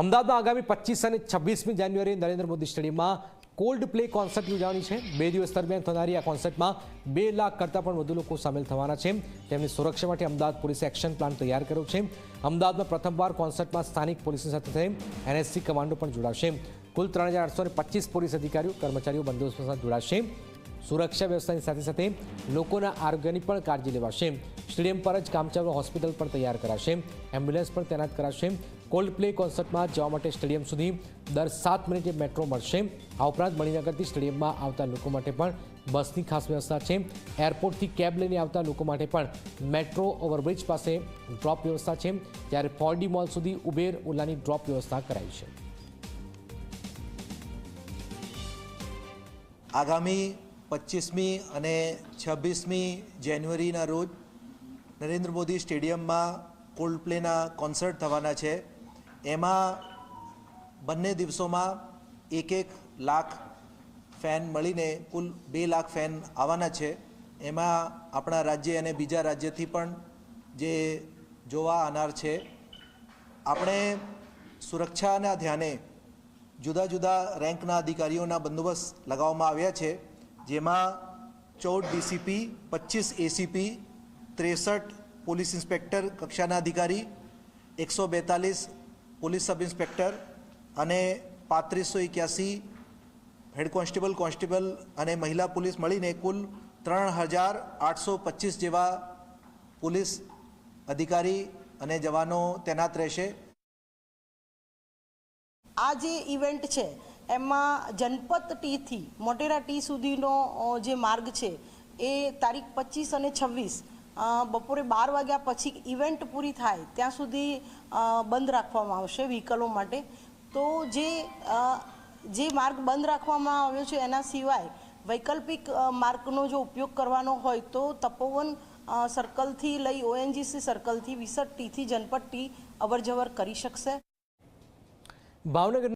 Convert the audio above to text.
અમદાવાદમાં આગામી 25 અને 26મી જાન્યુઆરીએ નરેન્દ્ર મોદી સ્ટેડિયમમાં કોલ્ડ પ્લે કોન્સર્ટ યોજાવાની છે। 2 દિવસ દરમિયાન થનારી આ કોન્સર્ટમાં 2 લાખ કરતાં પણ વધુ લોકો સામેલ થવાના છે। તેમની સુરક્ષા માટે અમદાવાદ પોલીસે એક્શન પ્લાન તૈયાર કર્યો છે। અમદાવાદમાં પ્રથમવાર કોન્સર્ટમાં સ્થાનિક પોલીસની સાથે એનએસજી કમાન્ડો પણ જોડાશે। કુલ 3825 પોલીસ અધિકારીઓ કર્મચારીઓ બંદોબસ્ત સાથે જોડાશે। સુરક્ષા વ્યવસ્થાની સાથે સાથે લોકોના આરોગ્યની પણ કાળજી લેવાશે। સ્ટેડિયમ પર જ કામચાલુ હોસ્પિટલ પણ તૈયાર કરાશે। એમ્બ્યુલન્સ પણ તૈનાત કરાશે। કોલ્ડ પ્લે કોન્સર્ટમાં જવા માટે સ્ટેડિયમ સુધી દર 7 મિનિટે મેટ્રો મળશે। આ ઉપરાંત મણિનગરથી સ્ટેડિયમમાં આવતા લોકો માટે પણ બસની ખાસ વ્યવસ્થા છે। એરપોર્ટથી કેબ લઈને આવતા લોકો માટે પણ મેટ્રો ઓવરબ્રિજ પાસે ડ્રોપ વ્યવસ્થા છે, જ્યારે 4D મોલ સુધી ઉબેર ઓલાની ડ્રોપ વ્યવસ્થા કરાઈ છે। આગામી 25મી અને 26મી જાન્યુઆરીના રોજ નરેન્દ્ર મોદી સ્ટેડિયમમાં કોલ્ડ પ્લેના કોન્સર્ટ થવાના છે। એમાં બંને દિવસોમાં 1 લાખ ફેન મળીને કુલ 2 લાખ ફેન આવવાના છે। એમાં આપણા રાજ્ય અને બીજા રાજ્યથી પણ જે જોવા આવનાર છે। આપણે સુરક્ષાના ધ્યાને જુદા જુદા રેન્કના અધિકારીઓના બંદોબસ્ત લગાવવામાં આવ્યા છે, જેમાં 14 ડીસીપી, 25 એસીપી, 63 પોલીસ ઇન્સ્પેક્ટર કક્ષાના અધિકારી, 142 પોલીસ સબ ઇન્સ્પેક્ટર અને 3581 હેડ કોન્સ્ટેબલ, કોન્સ્ટેબલ અને મહિલા પોલીસ મળીને કુલ 3825 જેવા પોલીસ અધિકારી અને જવાનો તૈનાત રહેશે। આ જે ઇવેન્ટ છે એમાં જનપથ ટીથી મોટેરા ટી સુધીનો જે માર્ગ છે એ તારીખ 25 અને 26 બપોરે 12 વાગ્યા પછી ઇવેન્ટ પૂરી થાય ત્યાં સુધી બંધ રાખવામાં આવશે વ્હીકલો માટે। તો જે માર્ગ બંધ રાખવામાં આવ્યો છે એના સિવાય વૈકલ્પિક માર્ગનો જો ઉપયોગ કરવાનો હોય તો તપોવન સર્કલથી લઈ ઓએનજીસી સર્કલથી વિસટ ટીથી જનપથ ટી અવરજવર કરી શકશે। ભાવનગર